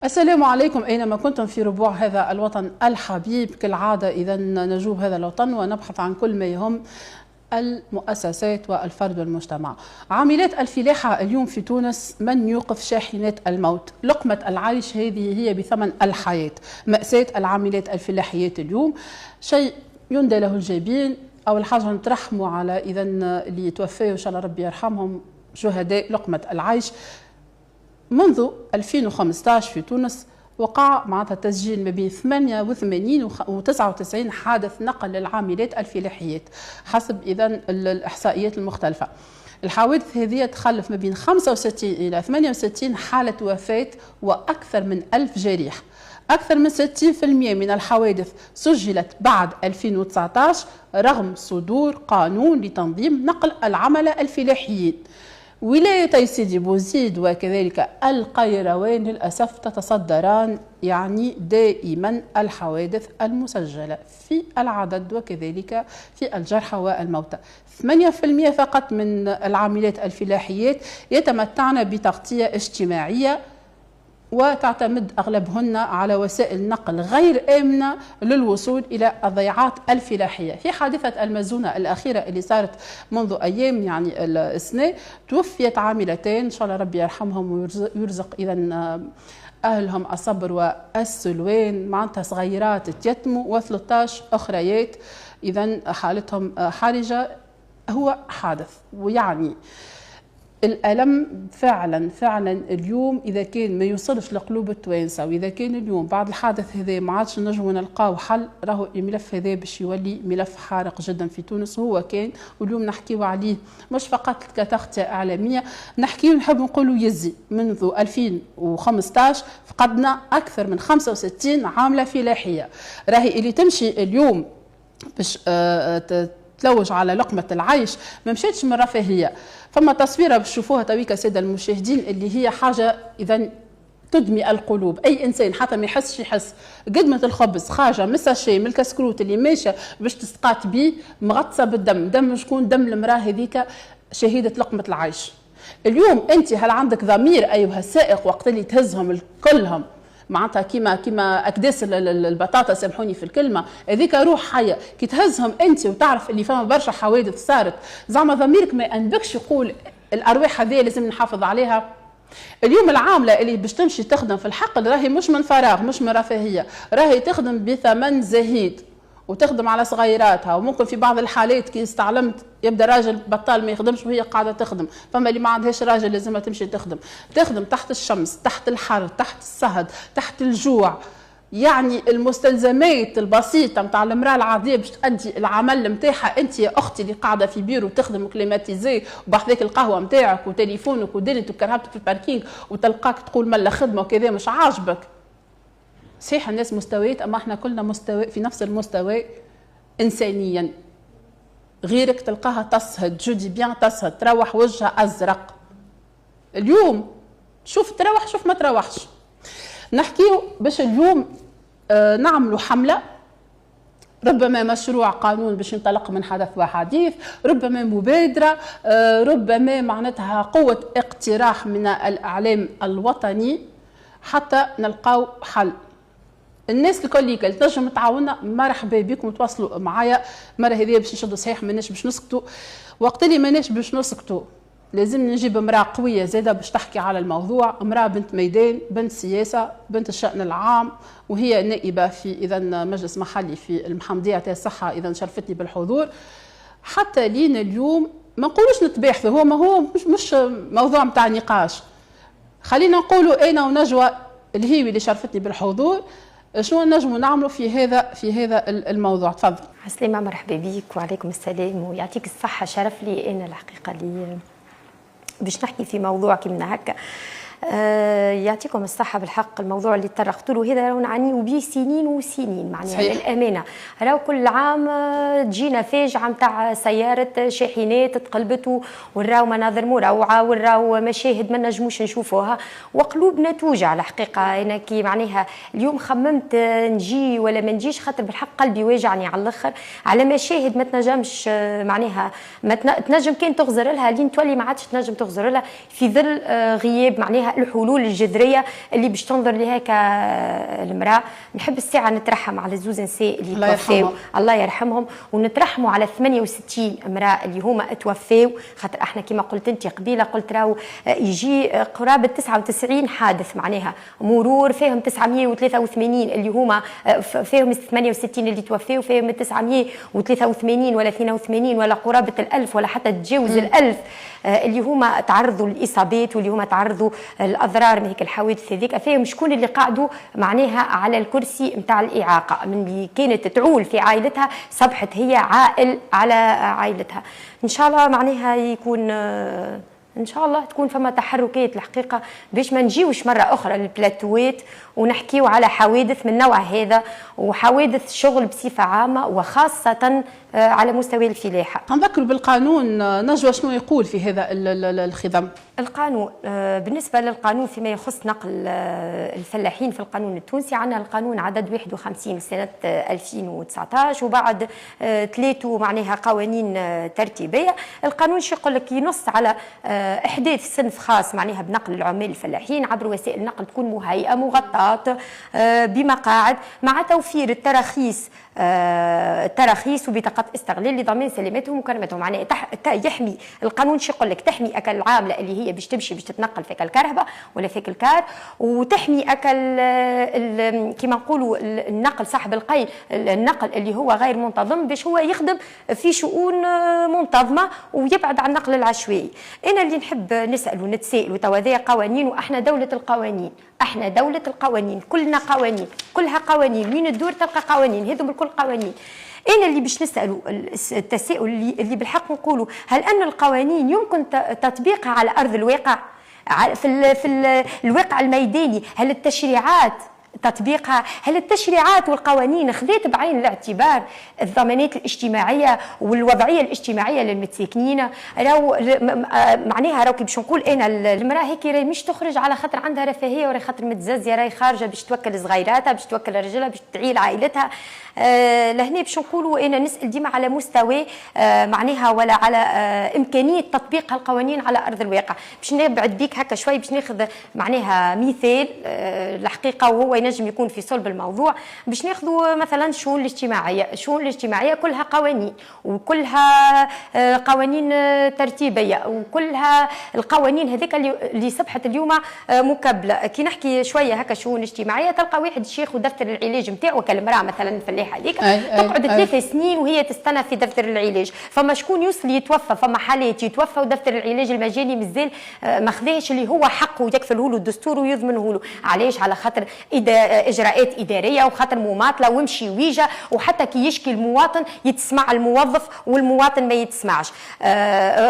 السلام عليكم أينما كنتم في ربوع هذا الوطن الحبيب. كالعادة إذا نجوب هذا الوطن ونبحث عن كل ما يهم المؤسسات والفرد والمجتمع. عاملات الفلاحة اليوم في تونس من يوقف شاحنات الموت. لقمة العيش هذه هي بثمن الحياة. مأساة العاملات الفلاحيات اليوم شيء يندى له الجبين. أول حاجة نترحموا على إذا اللي توفوا إن شاء الله ربي يرحمهم شهداء لقمة العيش. منذ 2015 في تونس وقع معناتها تسجيل ما بين 88 و 99 حادث نقل للعاملات الفلاحيات حسب إذا الإحصائيات المختلفة. الحوادث هذه تخلف ما بين 65 إلى 68 حالة وفاة وأكثر من 1000 جريح. أكثر من 60% من الحوادث سجلت بعد 2019 رغم صدور قانون لتنظيم نقل العملة الفلاحيين. ولايتي سيدي بوزيد وكذلك القيروان للأسف تتصدران يعني دائما الحوادث المسجلة في العدد وكذلك في الجرحى والموتى. 8% فقط من العاملات الفلاحيات يتمتعن بتغطية اجتماعية وتعتمد أغلبهن على وسائل نقل غير آمنة للوصول إلى الضيعات الفلاحية. في حادثة المزونة الأخيرة اللي صارت منذ أيام يعني السنة توفيت عاملتين إن شاء الله ربي يرحمهم ويرزق إذا أهلهم الصبر والسلوان معناتها صغيرات تيتموا و13 أخريات إذا حالتهم حرجة. هو حادث ويعني الألم فعلا اليوم إذا كان ما يوصلش لقلوب التوانسة وإذا كان اليوم بعد الحادث هذا ما عادش نجموا نلقاو حل راهو الملف هذا باش يولي ملف حارق جدا في تونس. هو كان واليوم نحكيو عليه مش فقط كتغطية إعلامية نحكيو نحب نقولوا يزي. منذ 2015 فقدنا أكثر من 65 عاملة فلاحية. راهي اللي تمشي اليوم باش تلوج على لقمة العيش ما مشيتش من رفاهية. فما تصويره باش تشوفوها تويكا ساده المشاهدين اللي هي حاجه اذا تدمي القلوب. اي انسان حتى ما يحس قدمه الخبز خارجه من الساشي من الكسكروت اللي ماشيه باش تسقات بيه مغطسه بالدم. دم شكون؟ دم المراه هذيك شهيده لقمه العيش. اليوم انت هل عندك ضمير ايها السائق وقت اللي تهزهم كلهم معناتها كيما اكداس البطاطا سامحوني في الكلمه هذيك روح حيه كي تهزهم انت وتعرف اللي فما برشا حوادث صارت زعما ضميرك ما ينبكش يقول الارواح هذه لازم نحافظ عليها. اليوم العامله اللي باش تمشي تخدم في الحقل راهي مش من فراغ مش من رفاهيه راهي تخدم بثمن زهيد وتخدم على صغيراتها. وممكن في بعض الحالات كي استعلمت يبدا راجل بطال ما يخدمش وهي قاعده تخدم. فما اللي ما عندهاش راجل لازمها تمشي تخدم تحت الشمس تحت الحر تحت الصهد تحت الجوع. يعني المستلزمات البسيطه نتاع المراه العاديه باش تأدي العمل نتاعها. انت يا اختي اللي قاعده في بيرو تخدم كليماتيزي وبحذاك القهوه نتاعك وتليفونك ودنيتك وكرهبتك في الباركينغ وتلقاك تقول ملا خدمه وكذا مش عاجبك. صحيح الناس مستويات اما احنا كلنا مستوى في نفس المستوى انسانيا. غيرك تلقاها تصهد جودي بيان تصهد تروح وجهها ازرق. اليوم شوف تروح شوف ما تروحش. نحكيو باش اليوم نعملوا حمله ربما مشروع قانون باش ينطلق من حدث وحديث ربما مبادره ربما معناتها قوه اقتراح من الاعلام الوطني حتى نلقاو حل. الناس الكل تنجم تعاوننا مرحبا بكم تواصلوا معايا. المره هذه باش نشدوا صحيح ماناش باش نسكتوا. وقت اللي ماناش باش نسكتوا لازم نجيب امراه قويه زاده باش تحكي على الموضوع. امراه بنت ميدان بنت سياسه بنت الشان العام وهي نائبه في اذا مجلس محلي في المحمديه تاع الصحه اذا شرفتني بالحضور. حتى لينا اليوم ما نقولوش نتباحثوا هو ما هو مش موضوع نتاع نقاش. خلينا نقولوا انا ونجوى الهيوي اللي شرفتني بالحضور شنو نجموا نعملوا في هذا الموضوع. تفضل. عسلامة مرحبا بك وعليكم السلام ويعطيك الصحة. شرف لي أنا الحقيقة لي باش نحكي في موضوع كيما هكا. يعطيكم الصحة بالحق. الموضوع اللي تطرقت له هذا راهو نعانيو به سنين وسنين معناها للأمانة. راهو كل عام تجينا فاجعة نتاع سيارة شاحنات تقلبت وراو مناظر مروعة وراو مشاهد ما نجموش نشوفوها وقلوبنا توجع الحقيقة. أنا كي معناها اليوم خممت نجي ولا ما نجيش خاطر بالحق قلبي واجعني على الآخر على مشاهد ما تنجمش معناها ما تنجم كان تغزر لها لين تولي ما عادش تنجم تغزر لها في ظل غياب معناها معناها الحلول الجذريه اللي باش تنظر لهيك المراه. نحب الساعه نترحم على زوز نساء اللي توفاو، الله يرحمهم، ونترحموا على 68 امراه اللي هما توفاو، خاطر احنا كما قلت انت قبيله، قلت راهو يجي قرابه 99 حادث معناها مرور، فيهم 983 اللي هما فيهم 68 اللي توفاو، فيهم 983 ولا 82 ولا قرابه ال1000 ولا حتى تجاوز ال1000 اللي هما تعرضوا للاصابات واللي هما تعرضوا الاضرار من هيك الحوادث هذيك. فيهم شكون اللي قعدوا معناها على الكرسي نتاع الاعاقه، من اللي كانت تعول في عائلتها صبحت هي عائل على عائلتها. ان شاء الله معناها يكون ان شاء الله تكون فما تحركات الحقيقه باش ما نجيوش مره اخرى للبلاتوات ونحكيو على حوادث من نوع هذا، وحوادث شغل بصفه عامه وخاصه على مستوى الفلاحه. نذكر بالقانون نجوى شنو يقول في هذا الخضم؟ القانون بالنسبه للقانون فيما يخص نقل الفلاحين في القانون التونسي، عندنا القانون عدد 51 سنه 2019 وبعد 3 معناها قوانين ترتيبيه. القانون شو يقول لك؟ ينص على احداث صنف خاص معناها بنقل العمال الفلاحين عبر وسائل النقل تكون مهيئه مغطاه بمقاعد مع توفير التراخيص وبطاقات استغلال لضمان سلامتهم وكرامتهم. معناها يحمي القانون شو يقول لك؟ تحمي اكل العامله اللي هي باش تمشي باش تتنقل فيك الكرهبه ولا فيك الكار، وتحمي اكل كما نقولوا النقل صاحب القيل، النقل اللي هو غير منتظم باش هو يخدم في شؤون منتظمه ويبعد عن النقل العشوائي. انا اللي نحب نسال ونتسائل توا هذه قوانين واحنا دوله القوانين، احنا دولة القوانين، كلنا قوانين، كلها قوانين، وين تدور تلقى قوانين، هذو بالكل قوانين. أنا اللي باش نسألوا التساؤل اللي بالحق نقولوا، هل أن القوانين يمكن تطبيقها على أرض الواقع؟ في الواقع الميداني، هل التشريعات تطبيقها، هل التشريعات والقوانين خذت بعين الاعتبار الضمانات الاجتماعيه والوضعيه الاجتماعيه للمتساكنين؟ راهو معناها راهو كي باش نقول انا المراه هيك راهي مش تخرج على خاطر عندها رفاهيه وراهي خاطر متزازيه، راهي خارجه باش توكل صغيراتها، باش توكل رجلها، باش تعيل عائلتها. لهنا باش نقولوا انا نسال ديما على مستوى معناها ولا على امكانيه تطبيق هالقوانين على ارض الواقع. باش نبعد بيك هكا شوي باش ناخذ معناها مثال الحقيقه وهو ينجم يكون في صلب الموضوع. باش ناخذوا مثلا الشؤون الاجتماعيه كلها قوانين، وكلها قوانين ترتيبيه، وكلها القوانين هذيك اللي صبحت اليوم مكبله. كي نحكي شويه هكا شؤون اجتماعيه، تلقى واحد شيخ ودفتر العلاج نتاعو كالمراه مثلا الفلاحه هذيك تقعد 3 سنين وهي تستنى في دفتر العلاج. فما شكون يوصل يتوفى، فما حالات يتوفى ودفتر العلاج المجاني مازال ما خذاش اللي هو حقه يكفله له الدستور ويضمنه له. علاش؟ على خاطر اجراءات اداريه وخاطر مماطله ومشي ويجا، وحتى كي يشكي المواطن يتسمع الموظف والمواطن ما يتسمعش.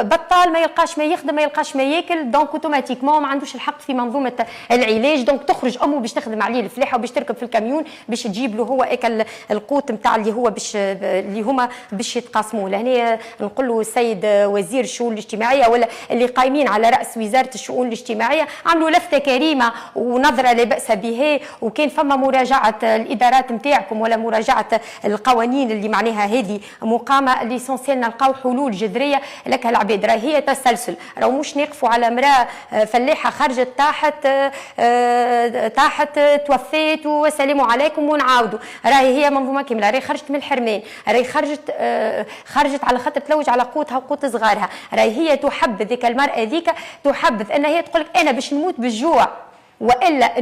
بطال ما يلقاش ما يخدم، ما يلقاش ما ياكل، دونك اوتوماتيكمون ما عندوش الحق في منظومه العلاج. دونك تخرج امه باش تخدم عليه الفلاحه وباش تركب في الكاميون باش تجيب له هو اكل القوت نتاع اللي هو باش اللي هما باش يتقاسموا. لهنا نقول له السيد وزير الشؤون الاجتماعيه ولا اللي قايمين على راس وزاره الشؤون الاجتماعيه عملوا لفته كريمه ونظره لا باس بها، وكان فما مراجعه الادارات نتاعكم ولا مراجعه القوانين اللي معناها هذه مقامه. ليسونسيال نلقاو حلول جذريه لك العباد. راهي هي تسلسل، راهو مش نقفوا على امراه فلاحه خرجت طاحت توفيت والسلام عليكم ونعاودوا. راهي هي منظومه كامله، راهي خرجت من الحرمان، راهي خرجت على خاطر تلوج على قوتها وقوت صغارها. راهي هي تحبذ ذيك المراه ذيك تحبذ ان هي تقول لك انا باش نموت بالجوع والا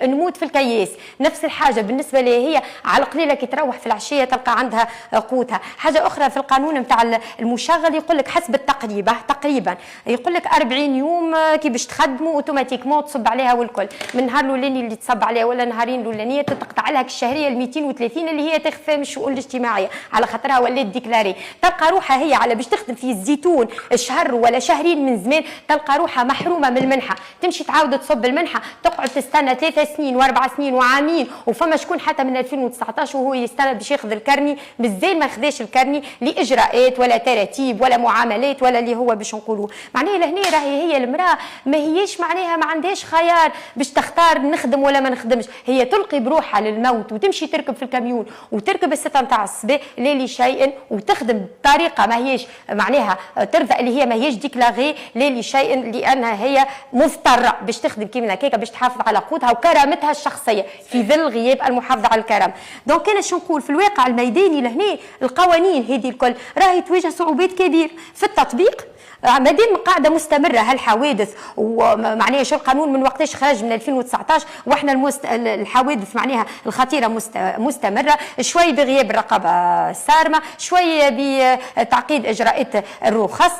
نموت في الكياس. نفس الحاجه بالنسبه لها هي على القليله كي تروح في العشيه تلقى عندها قوتها. حاجه اخرى في القانون نتاع المشغل يقول لك حسب التقريبه تقريبا يقول لك 40 يوم كي باش تخدموا اوتوماتيكمون تصب عليها والكل. من النهار الاولاني اللي تصب عليها ولا نهارين الاولانيه تقطع لها الشهريه ال 230 اللي هي تخفى من الشؤون الاجتماعيه على خاطرها ولات ديكلاري. تلقى روحها هي على باش تخدم في الزيتون شهر ولا شهرين من زمان تلقى روحها محرومه من المنحه، تمشي تعاود تحاول تصب المنحه تقعد تستنى 3 سنين و4 سنين وعامين، وفما شكون حتى من 2019 وهو يستنى باش ياخذ الكرني مازال ما خذاش الكرني لاجراءات ولا تراتيب ولا معاملات ولا اللي هو باش نقولوا معناها لهنا راهي هي المراه ما هيش معناها ما عندهاش خيار باش تختار نخدم ولا ما نخدمش، هي تلقي بروحها للموت وتمشي تركب في الكاميون وتركب الستة نتاع الصباح ليلي شيء وتخدم بطريقه ما هيش معناها ترضى اللي هي ما هيش ديكلاغي ليلي شيء لانها هي مضطره باش تخدم كيما هكاك باش تحافظ على قوتها وكرامتها الشخصيه في ظل غياب المحافظه على الكرامه. دونك انا شو نقول في الواقع الميداني لهنا القوانين هذه الكل راهي تواجه صعوبات كبيره في التطبيق. مادام قاعده مستمره هالحوادث ومعناها شو القانون من وقتاش خرج من 2019 واحنا الحوادث معناها الخطيره مستمره، شوي بغياب الرقابه الصارمه، شوي بتعقيد اجراءات الرخص،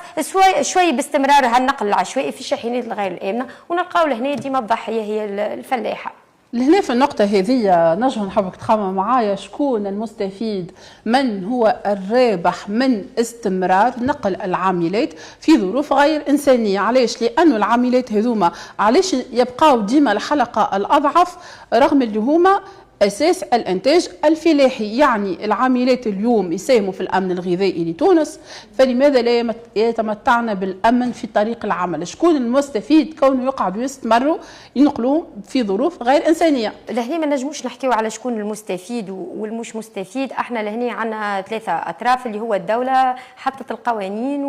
شوي باستمرار هالنقل العشوائي في الشاحنات الغير الامنه، ونلقاو لهنا ديما الضحيه هي الفلاحه. لهنا في النقطة هذه نجم نحبك تخمم معايا شكون المستفيد، من هو الرابح من استمرار نقل العاملات في ظروف غير إنسانية؟ علاش؟ لأنه العاملات هذوما علاش يبقاو ديما الحلقة الأضعف رغم اللي هما أساس الإنتاج الفلاحي. يعني العاملات اليوم يساهموا في الأمن الغذائي لتونس، فلماذا لا يتمتعن بالأمن في طريق العمل؟ شكون المستفيد كونه يقعدوا يستمروا ينقلوا في ظروف غير إنسانية؟ لهنا ما نجموش نحكيو على شكون المستفيد والمش مستفيد، احنا لهنا عندنا 3 أطراف اللي هو الدولة حطت القوانين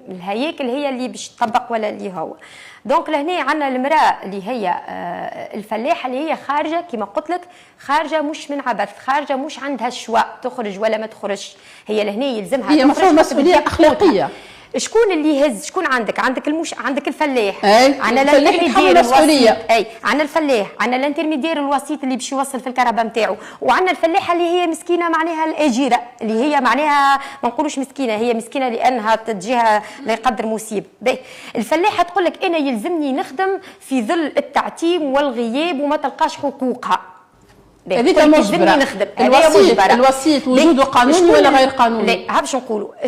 والهياكل هي اللي باش تطبق ولا اللي هو. دونك لهنا عندنا المراه اللي هي الفلاحه اللي هي خارجه كما قلت لك، خارجه مش من عبث، خارجه مش عندها الشواء تخرج ولا ما تخرجش، هي لهنا يلزمها هي مفروض مسؤوليه اخلاقيه. شكون اللي يهز؟ شكون عندك عندك الفلاح، عندنا الانترميدير الوسيط، عندنا الفلاح، عندنا الانترميدير الوسيط اللي باش يوصل في الكهرباء نتاعو، وعندنا الفلاحه اللي هي مسكينه معناها الاجيره اللي هي معناها ما نقولوش مسكينه، هي مسكينه لانها تجيها لا يقدر مصيب. الفلاحه تقول لك انا يلزمني نخدم في ظل التعتيم والغياب وما تلقاش حقوقها. هذيك مجبرة. نخدم الوسيط وجوده قانوني ولا غير قانوني؟ لا باش نقولوا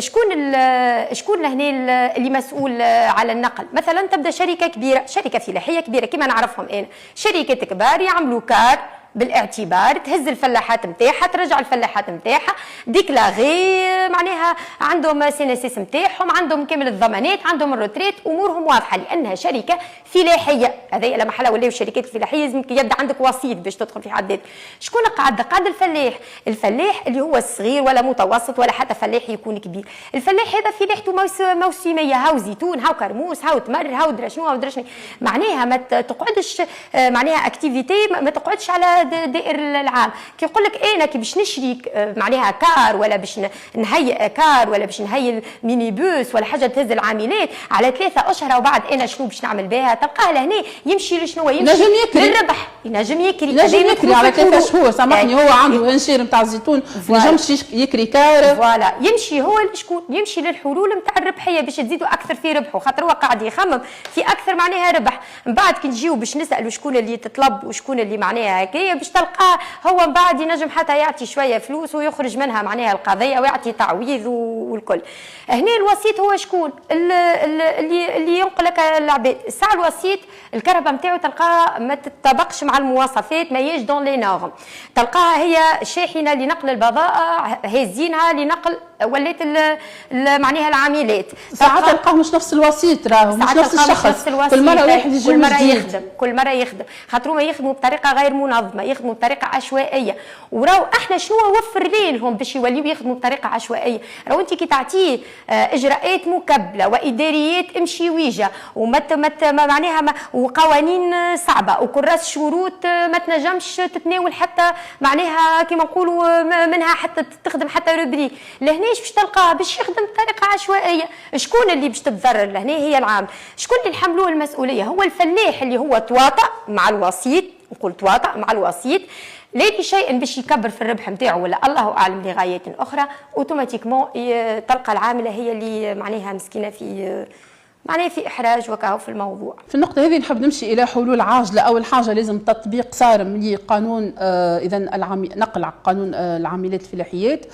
شكون لهنا اللي مسؤول على النقل؟ مثلا تبدا شركه كبيره، شركه فلاحيه كبيره كما نعرفهم انا، شركات كبار يعملوا كار بالاعتبار، تهز الفلاحات نتاعها ترجع الفلاحات نتاعها ديكلاغي معناها عندهم سيناسيس نتاعهم، عندهم كامل الضمانات، عندهم الروتريت، امورهم واضحه لانها شركه فلاحيه. هذا لا محل ولاو الشركات الفلاحيه لازم يبدا عندك وسيط باش تدخل في حد ذاته. شكون قاعد الفلاح اللي هو الصغير ولا متوسط ولا حتى فلاح يكون كبير. الفلاح هذا فلاحته موسميه، هاو زيتون، هاو كرموس، هاو تمر، هاو درا شنو، هاو درا شنو، معناها ما تقعدش معناها اكتيفيتي، ما تقعدش على دائر العام. كي يقول لك انا كي باش نشري معناها كار ولا باش نهيئ كار ولا باش نهيئ ميني بوس ولا حاجه تهز العاملات على 3 أشهر وبعد انا شنو باش نعمل بها؟ تلقاه لهنا يمشي لشنو؟ يمشي للربح، ينجم يكري على 3 شهور. سامحني هو عنده انشير نتاع الزيتون ما ينجمش يكري كار، فوالا يمشي هو لشكون؟ يمشي للحلول نتاع الربحيه باش تزيدوا اكثر في ربحه، خاطر هو قاعد يخمم في اكثر معناها ربح. من بعد كي نجيو باش نسالوا شكون اللي تطلب وشكون اللي معناها هكايا باش تلقاه هو من بعد ينجم حتى يعطي شويه فلوس ويخرج منها معناها القضيه ويعطي تعويض والكل. هنا الوسيط هو شكون؟ اللي ينقل لك العباد. الساعه الوسيط الكهرباء نتاعو تلقاها ما تتطابقش مع المواصفات، ما يجي دون لي نورم، تلقاها هي شاحنه لنقل البضائع هازينها لنقل ولات معناها العاملات. ساعات تلقاه مش نفس الوسيط، راهو مش نفس الشخص، كل مره واحد يجي كل مره يخدم خاطر ما يخدموا بطريقه غير منظمه، يخدموا بطريقه عشوائيه. وراو احنا شنو وفر لهم باش يوليو يخدموا بطريقه عشوائيه؟ راهو انت كي تعطيه اجراءات مكبله واداريات امشي ويجا معناها وقوانين صعبه وكراس شروط ما تنجمش تتناول حتى معناها كما نقولوا منها حتى تخدم حتى روبري. لهناش باش تلقاه باش يخدم بطريقه عشوائيه. شكون اللي باش تتضرر لهنا؟ هي العام. شكون اللي يحملوه المسؤوليه؟ هو الفلاح اللي هو تواطأ مع الوسيط، نقول تواطأ مع الوسيط لا شيء باش يكبر في الربح نتاعو ولا الله اعلم لغايات اخرى، اوتوماتيكمون تلقى العامله هي اللي معناها مسكينه في معناه في احراج وكاو في الموضوع. في النقطة هذه نحب نمشي إلى حلول عاجلة. أول حاجة لازم تطبيق صارم لقانون إذا نقل قانون العاملات الفلاحيات،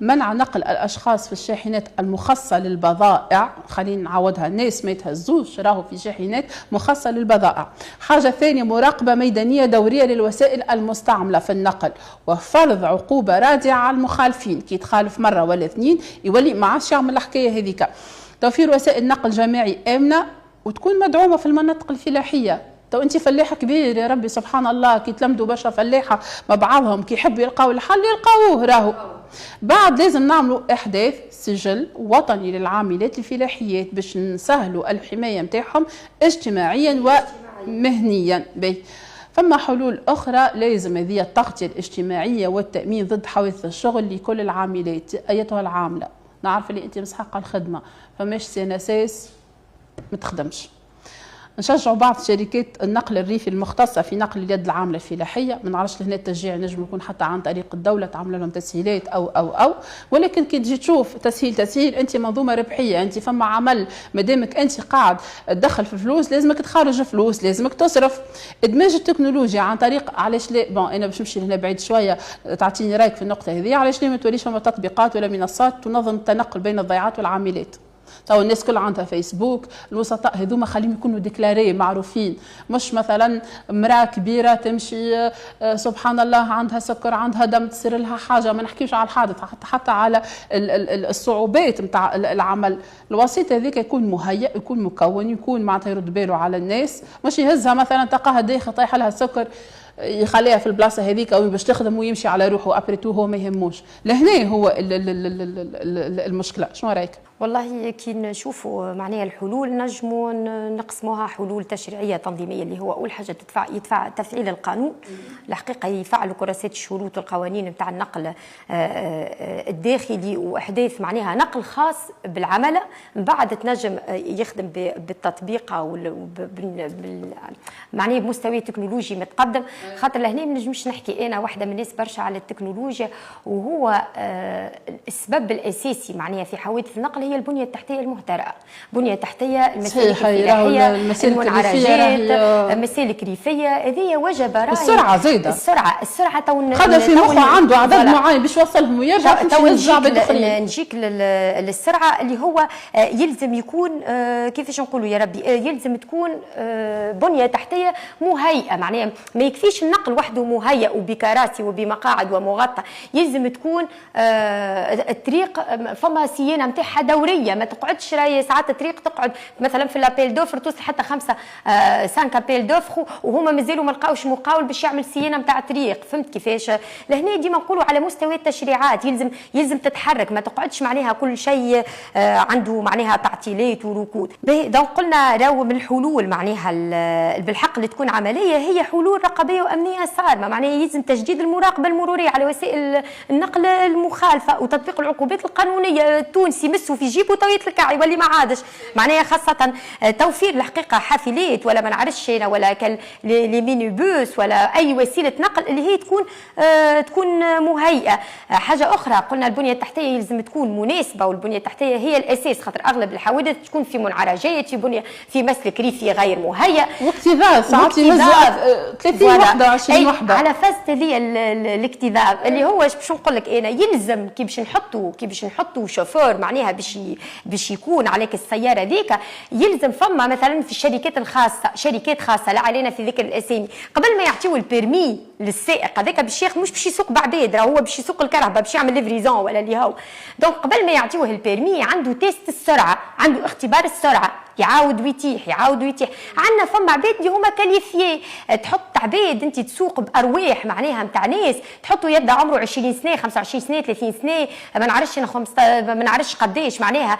منع نقل الأشخاص في الشاحنات المخصصة للبضائع. خلينا نعودها، الناس ما يتهزوش، راهو في شاحنات مخصصة للبضائع. حاجة ثانية، مراقبة ميدانية دورية للوسائل المستعملة في النقل، وفرض عقوبة رادعة على المخالفين. كي يتخالف مرة ولا اثنين يولي ما عادش يعمل الحكاية هذيك. توفير وسائل نقل جماعي آمنة وتكون مدعومة في المناطق الفلاحية. تو انت فلاحه كبير يا ربي سبحان الله، كي تلمدوا برشا فلاحه مع بعضهم كي يحبوا يلقاو الحل يلقاوه راهو. بعد لازم نعملوا احداث سجل وطني للعاملات الفلاحيات باش نسهلوا الحمايه نتاعهم اجتماعيا ومهنيا. فما حلول اخرى لازم، هذه التغطيه الاجتماعيه والتامين ضد حوادث الشغل لكل العاملات. ايتها العامله، نعرف اللي انت مستحقه الخدمه، فماش سيناساس ما تخدمش. نشجعوا بعض شركات النقل الريفي المختصه في نقل اليد العامله الفلاحيه. ما نعرفش لهنا التشجيع نجم يكون حتى عن طريق الدوله تعمل لهم تسهيلات او ولكن كي تجي تشوف تسهيل انت منظومه ربحيه، انت فما عمل، ما دامك انت قاعد تدخل في فلوس لازمك تخرج فلوس، لازمك تصرف. ادماج التكنولوجيا عن طريق، علاش لا، بون انا باش نمشي هنا بعيد شويه تعطيني رايك في النقطه هذه، علاش لا ما توليش فما تطبيقات ولا منصات تنظم التنقل بين الضيعات والعاملات. تو الناس كل عندها فيسبوك، الوسطاء هذوما خليهم يكونوا ديكلاري معروفين، مش مثلا امراه كبيره تمشي سبحان الله عندها سكر عندها دم تصير لها حاجه. ما نحكيش على الحادث، حتى على الصعوبات نتاع العمل. الوسيط هذيك يكون مهيئ، يكون مكون، يكون معناتها يرد باله على الناس، مش يهزها مثلا تلقاها داخل طايح لها السكر يخليها في البلاصه هذيك او باش تخدم ويمشي على روحه ابريتو، هو ما يهموش. لهنا هو المشكله. شنو رايك؟ والله كي نشوفوا معناها الحلول نجموا نقسموها حلول تشريعيه تنظيميه، اللي هو اول حاجه يدفع تفعيل القانون. الحقيقه يفعلوا كراسات الشروط والقوانين نتاع النقل الداخلي، واحداث معناها نقل خاص بالعمله. من بعد تنجم يخدم بالتطبيق او معناها بمستوى تكنولوجي متقدم. خاطر لهنا ما نجمش نحكي انا واحده من الناس برشا على التكنولوجيا، وهو السبب الاساسي معناها في حوادث النقل هي البنيه التحتيه المهترئه. بنيه تحتيه، المسالك الفلاحيه، المنعرجات، مسالك ريفيه، هذه وجب راهي. السرعه زايده، السرعه تو خذ في مخه عنده عدد معين باش يوصلهم ويرجع. نجيك للسرعه اللي هو يلزم يكون كيفاش نقولوا يا ربي، يلزم تكون بنيه تحتيه مهيئه. معناها ما يكفيش النقل وحده مهيئ وبكراسي وبمقاعد ومغطى، يلزم تكون الطريق فما صيانه نتاعها دوريه. ما تقعدش راهي ساعات الطريق تقعد مثلا في لابيل دوفر توصل حتى 5 ابيل دوفر وهما مازالوا ما لقاوش مقاول باش يعمل صيانه نتاع الطريق. فهمت كيفاش؟ لهنا ديما نقولوا على مستوى التشريعات يلزم تتحرك، ما تقعدش معناها كل شيء عنده معناها تعطيلات وركود. دونك قلنا راهو من الحلول معناها بالحق اللي تكون عمليه هي حلول رقابيه وامنيه صارمه. معناها يلزم تجديد المراقبه المروريه على وسائل النقل المخالفه وتطبيق العقوبات القانونيه. التونسي مسوا في جيبه تو يتلكع يولي ما عادش. معناها خاصه توفير الحقيقه حافلات ولا ما نعرفش انا ولا لي ميني بوس ولا اي وسيله نقل اللي هي تكون مهيئه. حاجه اخرى قلنا البنيه التحتيه يلزم تكون مناسبه، والبنيه التحتيه هي الاساس. خاطر اغلب الحوادث تكون في منعرجات، في مسلك ريفي غير مهيئ، واكتظاظ ساعات يهزوا 30 وحده 20 وحده على فاست هذه الاكتظاظ اللي هو باش نقول لك انا يلزم كي باش نحطوا شوفور معناها باش يكون عليك السياره ذيك. يلزم فما مثلا في الشركات الخاصه شركات خاصه لا علينا في ذكر الاسامي، قبل ما يعطيو البيرمي للسائق هذاك باش ياخذ مش باش يسوق بعباد، هو باش يسوق الكرهبه باش يعمل ليفريزون ولا اللي هو. دونك قبل ما يعطيوه البيرمي عنده تيست السرعه، عنده اختبار السرعه، يعاود ويتيح. عندنا فما عباد اللي هما كاليفيي، تحط عباد انت تسوق بارواح معناها نتاع ناس، تحطوا يد عمره 20 سنه 25 سنه 30 سنه ما نعرفش انا 15 ما نعرفش قداش. معناها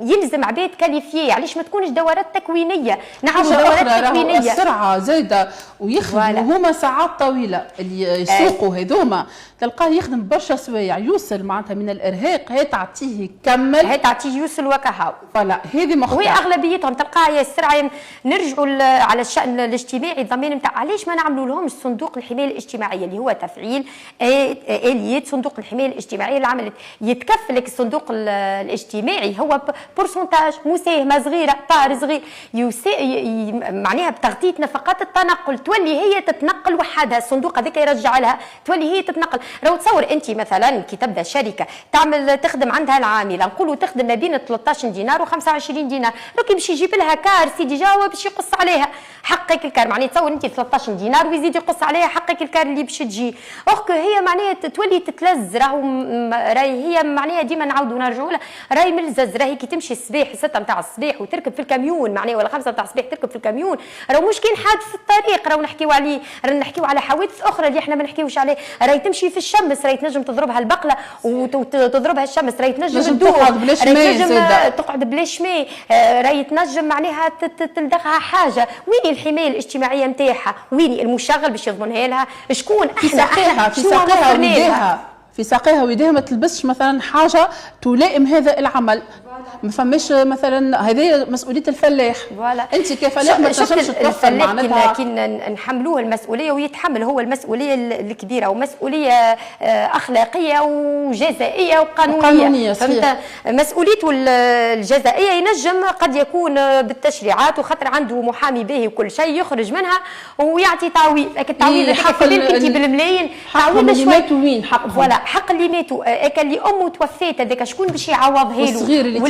يلزم عباد كاليفيي. علاش ما تكونش دورات تكوينيه؟ نعملوا دورات تكوينيه. السرعه زايده ويخدموا هما ساعات طويله اللي يسوقوا هذوما، تلقاه يخدم برشا سوايع، يوصل معناتها من الارهاق، هي تعطيه يكمل، هي تعطيه يوصل وكهو. فلا هذه وهي اغلبيتهم تلقاها يا السرعه نرجعوا على الشان الاجتماعي الضمان نتاع علاش ما نعملوا لهمش صندوق الحمايه الاجتماعيه اللي هو تفعيل اليات صندوق الحمايه الاجتماعيه اللي عملت يتكفل لك الصندوق الاجتماعي هو بورسنتاج مساهمه صغيره طار صغير معناها بتغطيه نفقات التنقل تولي هي تتنقل وحدها الصندوق هذاك يرجع لها تولي هي تتنقل. راهو تصور انت مثلا كي تبدا شركه تعمل تخدم عندها العامله نقولوا تخدم ما بين 13 دينار و25 دينار دوك باش يجيب لها كار سيدي جاوا باش يقص عليها حقك الكار معناها تصور انت 13 دينار ويزيد يقص عليها حقك الكار اللي باش تجي اخك هي معناها تولي تتلز راهي هي معناها ديما نعاودوا نرجعوا لها راهي ملزز راهي كي تمشي الصباح 6 نتاع الصباح وتركب في الكاميون معناها ولا 5 نتاع الصباح تركب في الكاميون راهو مش كاين حادث في الطريق راهو نحكيو عليه نحكيو على حوادث اخرى اللي احنا ما نحكيوش عليه راهي تمشي في الشمس راهي تنجم تضربها البقله وتضربها الشمس راهي تنجم تقعد بلا شماء راهي تنجم معناها تلدغها حاجه وين الحمايه الاجتماعيه نتاعها وين المشغل باش يضمنها لها شكون احنا في ساقيها ويديها ما تلبسش مثلا حاجه تلائم هذا العمل ما فماش مثلا هذه مسؤوليه الفلاح انت كفلاح ما تنجمش توفر معناتها كي نحملوه المسؤوليه ويتحمل هو المسؤوليه الكبيره ومسؤوليه اخلاقيه وجزائيه وقانونيه فهمت مسؤوليته الجزائيه ينجم قد يكون بالتشريعات وخاطر عنده محامي باهي وكل شيء يخرج منها ويعطي تعويض لكن التعويض هذاك انت بالملايين تعويض شويه وين حقهم حق اللي ماتوا كان اللي امه توفات هذاك شكون باش يعوضها له الصغير اللي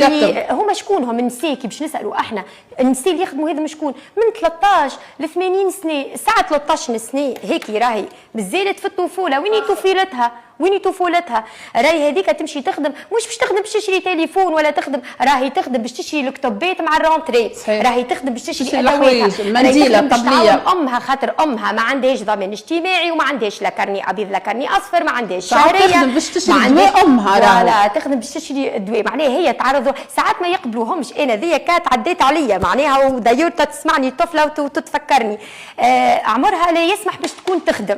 هما شكونهم النساء كي باش نسالوا احنا النساء اللي يخدموا هذا شكون من 13 ل 80 سنه ساعه 13 سنه هيك راهي بزالت في الطفوله وين طفولتها راهي هذيك تمشي تخدم مش باش تخدم باش تشري تليفون ولا تخدم راهي تخدم باش تشري الكتبات مع الرونتري راهي تخدم باش تشري الحوايج المنديله الطبليه امها خاطر امها ما عندهاش ضمان اجتماعي وما عندهاش لا كارني ابيض لا كارني اصفر ما عندهاش شهريه تخدم باش تشري دواء امها لا تخدم باش تشري دواء معناها هي تعرضوا ساعات ما يقبلوهمش انا ذي كانت عديت عليا معناها وداير تسمعني طفله وتتفكرني عمرها لا يسمح باش تكون تخدم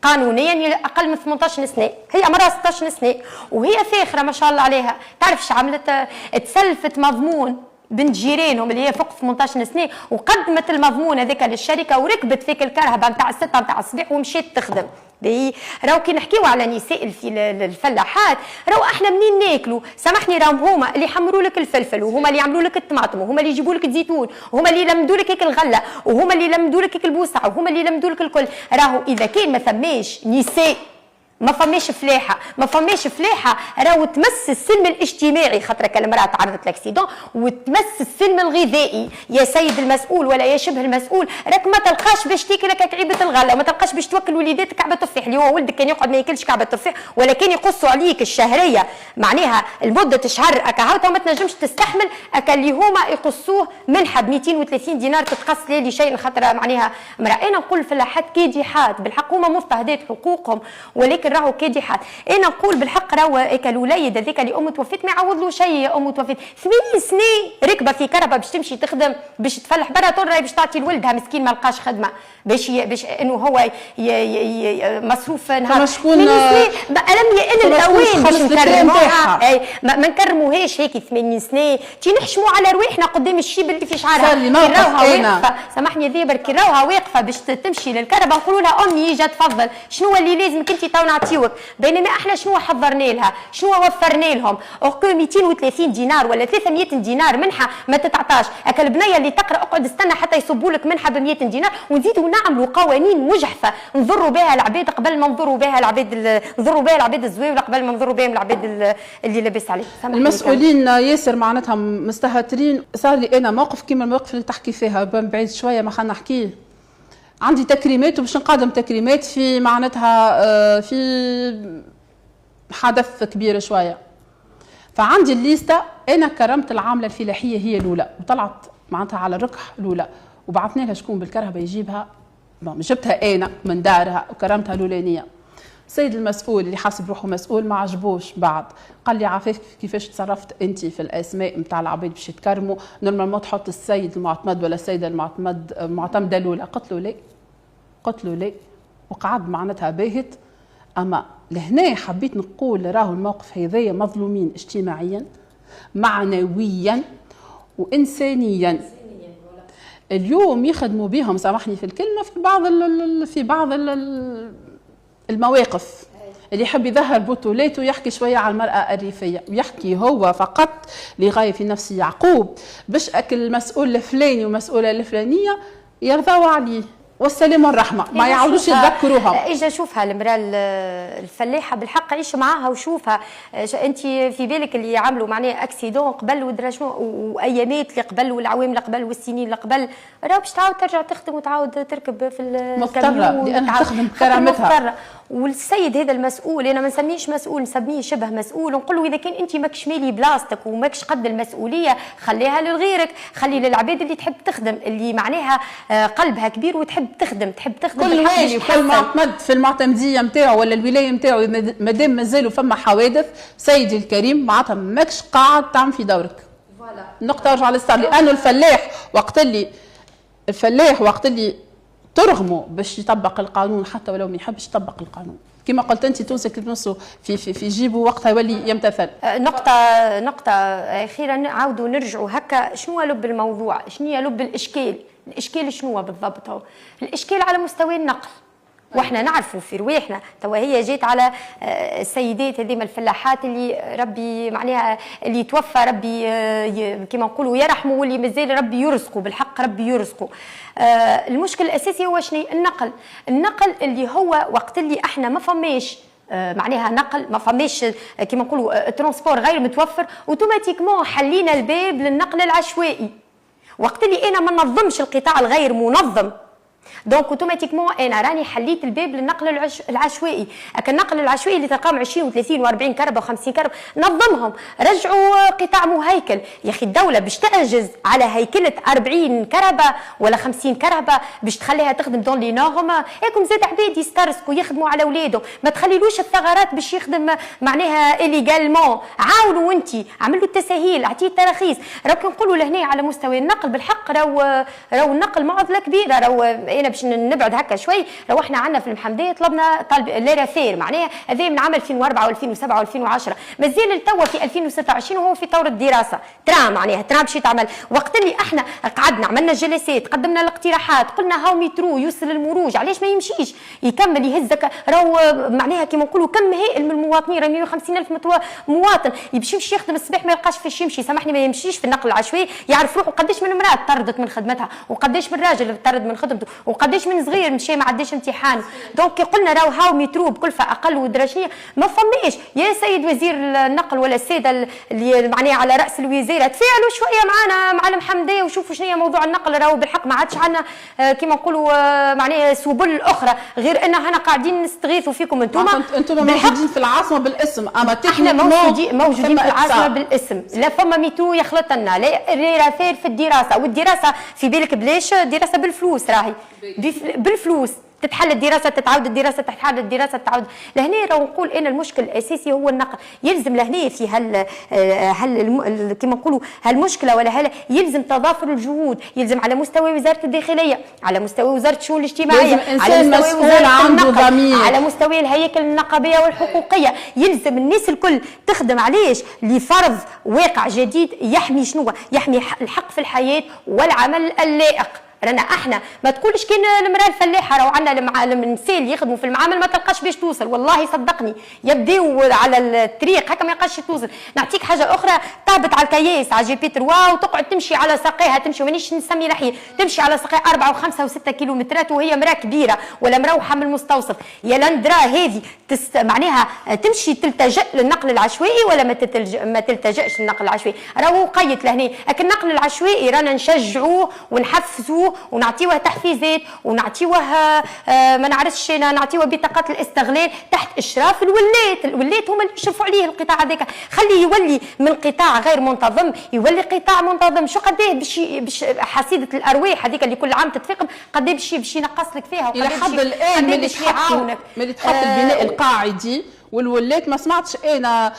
قانونيا اقل من 18 سنه هي عمرها 16 سنه وهي فاخره ما شاء الله عليها تعرف شو عملت تسلفت مضمون بنت جيرانهم اللي هي فوق 18 سنه وقدمت المضمون هذاك للشركه وركبت فيك الكرهبه نتاع 6 نتاع الصباح ومشيت تخدم راهو كي نحكيو على نساء الفلاحات راهو احنا منين ناكلوا سامحني راهم هما اللي يحمروا لك الفلفل وهما اللي يعملوا لك الطماطم وهما اللي يجيبوا لك الزيتون وهما اللي يلمدوا لك هيك الغله وهما اللي يلمدوا لك هيك البوسعه وهما اللي يلمدوا لك الكل راهو اذا كان ما ثماش نساء ما فماش فلاحه راهو تمس السلم الاجتماعي خاطر المراه تعرضت لاكسيدون وتمس السلم الغذائي يا سيد المسؤول ولا يا شبه المسؤول راك ما تلقاش باش تاكل لك كعيبه الغله وما تلقاش باش توكل وليداتك كعبه تفاح اللي هو ولدك كان يقعد ما ياكلش كعبه تفاح ولا كان يقصوا عليك الشهريه معناها لمده شهر اكا هاو ما تنجمش تستحمل اكا اللي هما يقصوه منحه ب 230 دينار تتقص لي شيء خاطر معناها امراه انا نقول الفلاحات كادحات بالحق هما مضطهدات حقوقهم ولكن راهو كادحات انا نقول بالحق راهو هيك الوليد هذاك اللي امه توفت ما يعوض له شيء يا امه توفت 8 سنين ركبه في كربه باش تمشي تخدم باش تفلح برا ترى باش تعطي لولدها مسكين ما لقاش خدمه باش انه هو مصروف نهار شكون الم يئن الاوان باش نكرموها ما نكرموهاش هيك 8 سنين تي نحشموا على رواحنا قدام الشيب اللي في شعرها راوها واقفه سامحني ذيبر كي راوها واقفه باش تمشي للكربه نقولوا لها امي جات تفضل شنو اللي لازمك انت تو نعطيوك بينما احنا شنو حضرنا لها شنو وفرنا لهم اوكو 230 دينار ولا 300 دينار منحه ما تتعطاش اكل البنيه اللي تقرا اقعد استنى حتى يصبوا لك منحه ب 100 دينار ونزيدوا نعملوا قوانين مجحفه نضروا بها العباد قبل ما نضروا بها العباد الزويوله قبل ما نضروا بهم العباد اللي لاباس عليه المسؤولين ياسر معناتها مستهترين صار لي انا موقف كيما الموقف اللي تحكي فيها بعيد شويه ما خلينا نحكيه عندي تكريمات وباش نقدم تكريمات في معناتها في حدث كبير شويه فعندي الليسته انا كرمت العامله الفلاحيه هي الاولى وطلعت معناتها على الركح الاولى وبعثنا لها شكون بالكرهبه يجيبها جبتها انا من دارها وكرمتها الاولانيه السيد المسؤول اللي حاسب روحه مسؤول ما عجبوش بعد قال لي عافاك كيفاش تصرفت انت في الاسماء نتاع العباد باش يتكرموا نورمالمون تحط السيد المعتمد ولا السيده المعتمده الاولى قلت له ليه وقعد معناتها باهت اما لهنا حبيت نقول راهو الموقف هذايا مظلومين اجتماعيا معنويا وانسانيا. اليوم يخدموا بهم، سامحني في الكلمه، في بعض المواقف اللي يحب يظهر بطولاته، يحكي شويه على المراه الريفيه، ويحكي هو فقط لغايه في نفس يعقوب باش اكل المسؤول الفلاني والمسؤوله الفلانيه يرضوا عليه والسلام والرحمه، ما يعاودوش يتذكروها. اجا شوفها المراه الفلاحه بالحق، عيش معاها وشوفها. انت في بالك اللي يعملوا معناها اكسيدون قبل ودرجمون وايامات اللي قبل والعوام اللي قبل والسنين اللي قبل، راه باش تعاود ترجع تخدم وتعاود تركب في مضطره لانها تخدم بكرامتها. والسيد هذا المسؤول، انا ما نسميهش مسؤول، نسميه شبه مسؤول، ونقول له اذا كان انت ماكش مالي بلاصتك وماكش قد المسؤوليه خليها لغيرك، خلي للعباد اللي تحب تخدم، اللي معناها قلبها كبير وتحب تخدم كل والي وكل معتمد في المعتمديه نتاعو ولا الولايه نتاعو، مادام مازالوا فما حوادث سيدي الكريم معناتها ماكش قاعد تعمل في دورك. فوالا نقطه ارجع للستار، لانه الفلاح وقت اللي ترغموا باش يطبق القانون حتى ولو ما يحبش يطبق القانون، كما قلت انت تمسك بنصه في جيبه وقتها يولي يمتثل. نقطة أخيرا نعاودوا نرجعوا هكا، شنو لب الموضوع؟ شنو هي لب الإشكال؟ الإشكال شنو بالضبط؟ هو الإشكال على مستوى النقل، واحنا نعرفوا في رواحنا توا هي جات على السيدات هذيما الفلاحات اللي ربي معناها اللي توفى ربي كما نقولوا يرحموا، واللي مازال ربي يرزقوا بالحق ربي يرزقوا. المشكل الاساسي هو شنو؟ النقل اللي هو وقت اللي احنا ما فماش معناها نقل، ما فماش كما نقولوا ترونسبور غير متوفر، اوتوماتيكمون حلينا الباب للنقل العشوائي. وقت اللي انا ما ننظمش القطاع الغير منظم، دونك اوتوماتيكمون انا راني حليت الباب للنقل العشوائي. النقل العشوائي اللي تلقاهم 20 و30 و40 كربه و50 كربه، نظمهم، رجعوا قطاع مهيكل. يا اخي الدوله باش تعجز على هيكله 40 كربه ولا 50 كربه باش تخليها تخدم دون لي نورم، هيكم زاد عباد يسترزقوا يخدموا على اولادهم، ما تخليلوش الثغرات باش يخدم معناها إليغالمون. عاونوا انت، عملوا التسهيل، اعطيه التراخيص. راهو كنقولوا لهنا على مستوى النقل بالحق راهو النقل معضله كبيره. راهو انا باش نبعد هكا شوي، لو احنا عندنا في المحمديه طلبنا طلب ليرافير معناها هذا من عام 2004 و2007 و2010، مازال توا في 2026 وهو في طور الدراسه. ترى معناها باش يتعمل. وقت اللي احنا قعدنا عملنا جلسات، قدمنا الاقتراحات، قلنا هاو مترو يوصل المروج، علاش ما يمشيش يكمل يهزك؟ راهو معناها كيما نقولوا كم هائل من المواطنين، راه 150,000 مواطن يمشي يخدم الصباح ما يلقاش فاش يمشي، سامحني ما يمشيش في النقل العشوائي، يعرف روحه قداش من امراه طردت من خدمتها وقداش من راجل طرد من خدمته وقداش من صغير مشى ما عداش امتحان. دونك قلنا راهو هاو مترو بكلفه اقل ودرجيه ما فماش. يا سيد وزير النقل ولا الساده اللي معناها على راس الوزاره تفاعلوا شويه معنا مع المحمديه وشوفوا شنو هي موضوع النقل. راهو بالحق ما عادش عندنا كيما نقولوا معناها سبل اخرى غير ان احنا قاعدين نستغيثوا فيكم انتم موجودين في العاصمه بالاسم، اما احنا موجودين في العاصمه بالاسم. لا فما مترو يخلط لنا لا رافير في الدراسه، والدراسه في بالك بلاش دراسه بالفلوس، راهي بالفلوس تتحل الدراسه، تتعاود الدراسه، تتحل الدراسه، تتعاود. لهنا راه نقول ان المشكل الاساسي هو النقل. يلزم لهنا في كما نقولوا هالمشكله ولا يلزم تضافر الجهود، يلزم على مستوى وزاره الداخليه، على مستوى وزاره الشؤون الاجتماعيه، على مستوى وزاره النقل، على مستوى الهياكل النقابيه والحقوقيه. يلزم الناس الكل تخدم علاش؟ لفرض واقع جديد يحمي شنو؟ يحمي الحق في الحياه والعمل اللائق. رانا احنا ما تقولش كاين المراه الفلاحه راهو عندنا النساء اللي يخدموا في المعامل ما تلقاش باش توصل، والله صدقني يبداو على الطريق هكا ما يلقاش توصل. نعطيك حاجه اخرى، طابت على الكياس على جي بي 3 وتقعد تمشي على ساقيها، تمشي مانيش نسمي لحيه، تمشي على ساقيها 4 و5 و6 كيلومترات وهي مراه كبيره ولا مروحه من المستوصف. يا لندرا هذه معناها تمشي تلتجأ للنقل العشوائي ولا ما تلتجأش للنقل العشوائي؟ راهو قيد لهنا. لكن النقل العشوائي رانا نشجعوه ونحفزوه ونعطيوه تحفيزات ونعطيوه ما نعرفش نعطيوه بطاقات الاستغلال تحت اشراف الولات هما اللي يشرفوا عليه القطاع هذاك. خليه يولي من قطاع غير منتظم يولي قطاع منتظم. شو قداه باش حصيله الارواح هذيك اللي كل عام تتفاقم قداه باش ينقص لك فيها الى حد الان من اللي تحط البناء القاعدي والولات ما سمعتش انا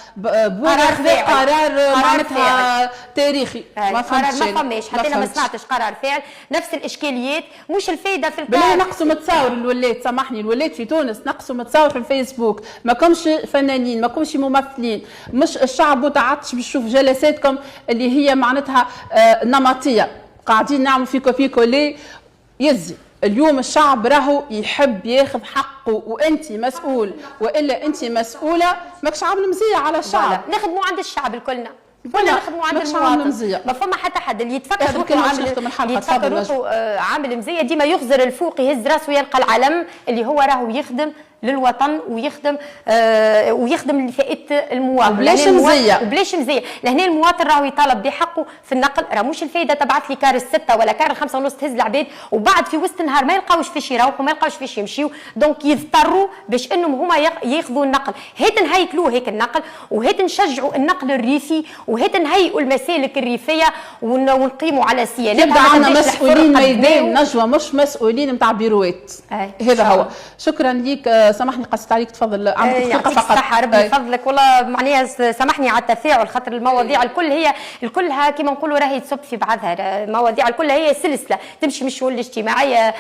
قرار معناتها تاريخي، ما فهمتش حتى انا ما سمعتش قرار فاعل. نفس الاشكاليات، مش الفايده في بالله نقصوا متصور الولاد، سامحني الولاد في تونس نقصوا متصور في الفيسبوك، ما كومش فنانين، ما كومش ممثلين، مش الشعب متعطش بيشوف جلساتكم اللي هي معناتها نمطيه، قاعدين نعملوا في كوبي كولي يزي. اليوم الشعب راهو يحب ياخذ حقه، وانت مسؤول والا انت مسؤوله، ماكش عامل مزيه على الشعب. نخدموا عند الشعب الكلنا، ولا نخدموا عند المواطن. ما فما حتى حد اللي يتفكر روحه عامل مزيه ديما يغزر الفوق، يهز راسه يلقى العلم اللي هو راهو يخدم للوطن ويخدم لفئه المواطن. وبلاش مزيه وبلاش مزيه. لهنا المواطن راهو يطالب بحقه في النقل، راه مش الفايده تبعث لي كار 6 ولا كار 5 ونص تهز العباد وبعد في وسط النهار ما يلقاوش فيش يروحوا، ما يلقاوش فيش يمشيوا، دونك يضطروا باش انهم هما ياخذوا النقل. هيت نهيكلوه هيك النقل، وهيت نشجعوا النقل الريفي، وهيت نهيئوا المسالك الريفيه ونقيموا على سيانات. يبدا عندنا مسؤولين ميدان نجوى، مش مسؤولين نتاع بيروات. هذا هو. شكرا ليك، سامحني قصت عليك، تفضل. عندك دقيقه فقط. الصحه ربي يفضلك. والله معناها سامحني على التفاعل، خاطر المواضيع الكل هي الكلها كما نقولوا راهي تصب في بعضها. المواضيع الكلها هي سلسله تمشي من الشؤون الاجتماعيه،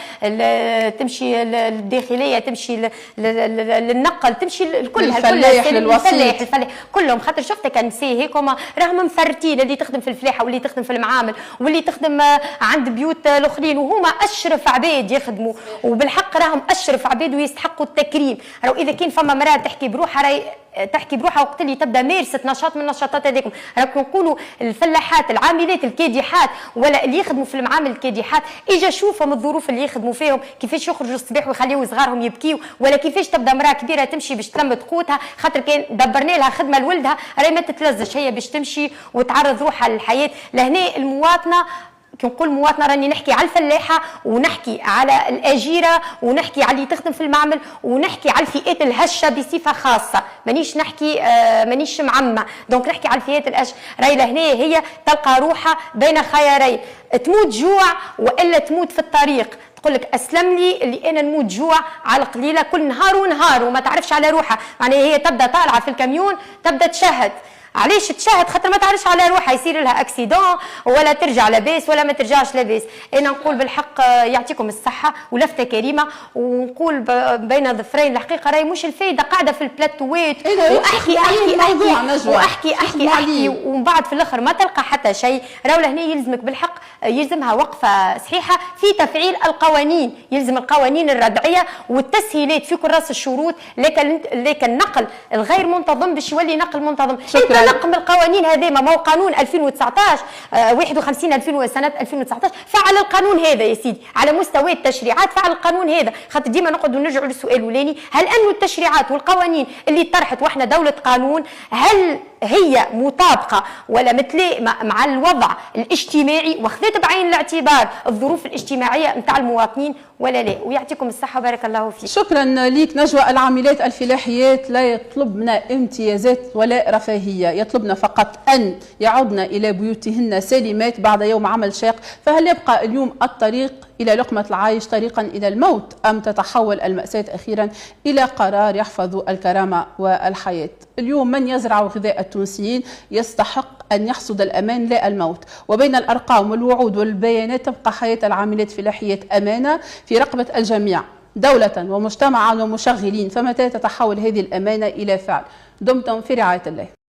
تمشي الداخليه، تمشي للنقل، تمشي الكلها الفلاح للوسيط، الفلاح كلهم. خاطر شفتك النساء هيك هما راهم مفرتين، اللي تخدم في الفلاحه واللي تخدم في المعامل واللي تخدم عند بيوت الاخرين، وهما اشرف عباد يخدموا، وبالحق راهم اشرف عباد ويستحقوا التكريم. راهو اذا كان فما مراه تحكي بروحها وقت اللي تبدا مارست نشاط من النشاطات هذيكم، راكم نقولوا الفلاحات العاملات الكادحات ولا اللي يخدموا في المعامل الكادحات، اجا شوفهم الظروف اللي يخدموا فيهم، كيفاش يخرجوا الصباح ويخليوا صغارهم يبكيوا، ولا كيفاش تبدا مراه كبيره تمشي باش تلمت قوتها، خاطر كان دبرنا لها خدمه لولدها راهي ما تتلزش هي باش تمشي وتعرض روحها للحياه. لهنا المواطنه، كي نقول مواطنه راني نحكي على الفلاحه، ونحكي على الاجيره، ونحكي على اللي تخدم في المعمل، ونحكي على الفئات الهشه بصفه خاصه، مانيش نحكي مانيش معمه، دونك نحكي على الفئات الهشه. راهي لهنا هي تلقى روحها بين خيارين، تموت جوع والا تموت في الطريق. تقول لك اسلم لي اللي انا نموت جوع على قليله كل نهار ونهار وما تعرفش على روحها، معناها هي تبدا طالعه في الكاميون تبدا تشهد. علاش تشاهد؟ خاطر ما تعرفش على روحها، يصير لها اكسيدون ولا ترجع لاباس ولا ما ترجعش لاباس. انا نقول بالحق يعطيكم الصحه ولفته كريمه، ونقول بين ظفرين الحقيقه راهي مش الفايده قاعده في البلاتوات واحكي ومن بعد في الاخر ما تلقى حتى شيء. راهو لهنا يلزمك بالحق يلزمها وقفه صحيحه في تفعيل القوانين، يلزم القوانين الردعيه والتسهيلات في كراس الشروط، لكن النقل الغير منتظم باش يولي نقل منتظم. نقم القوانين هذه، ما هو قانون 2019 51 سنه 2019 فعل القانون هذا يا سيدي على مستوى التشريعات، فعل القانون هذا. خاطر ديما نقعدوا نرجعوا للسؤال الاولاني، هل انه التشريعات والقوانين اللي طرحت واحنا دوله قانون هل هي مطابقه ولا متلائمه مع الوضع الاجتماعي واخذت بعين الاعتبار الظروف الاجتماعيه نتاع المواطنين ولا لا؟ ويعطيكم الصحه بارك الله فيك. شكرا ليك نجوى. العاملات الفلاحيات لا يطلبن امتيازات ولا رفاهيه، يطلبن فقط ان يعودن الى بيوتهن سالمات بعد يوم عمل شاق. فهل يبقى اليوم الطريق الى لقمه العيش طريقا الى الموت، ام تتحول المأساة اخيرا الى قرار يحفظ الكرامه والحياه؟ اليوم من يزرع غذاء التونسيين يستحق أن يحصد الأمان لا الموت. وبين الأرقام والوعود والبيانات تبقى حياة العاملات الفلاحيات أمانة في رقبة الجميع دولة ومجتمعا ومشغلين. فمتى تتحول هذه الأمانة إلى فعل؟ دمتم في رعاية الله.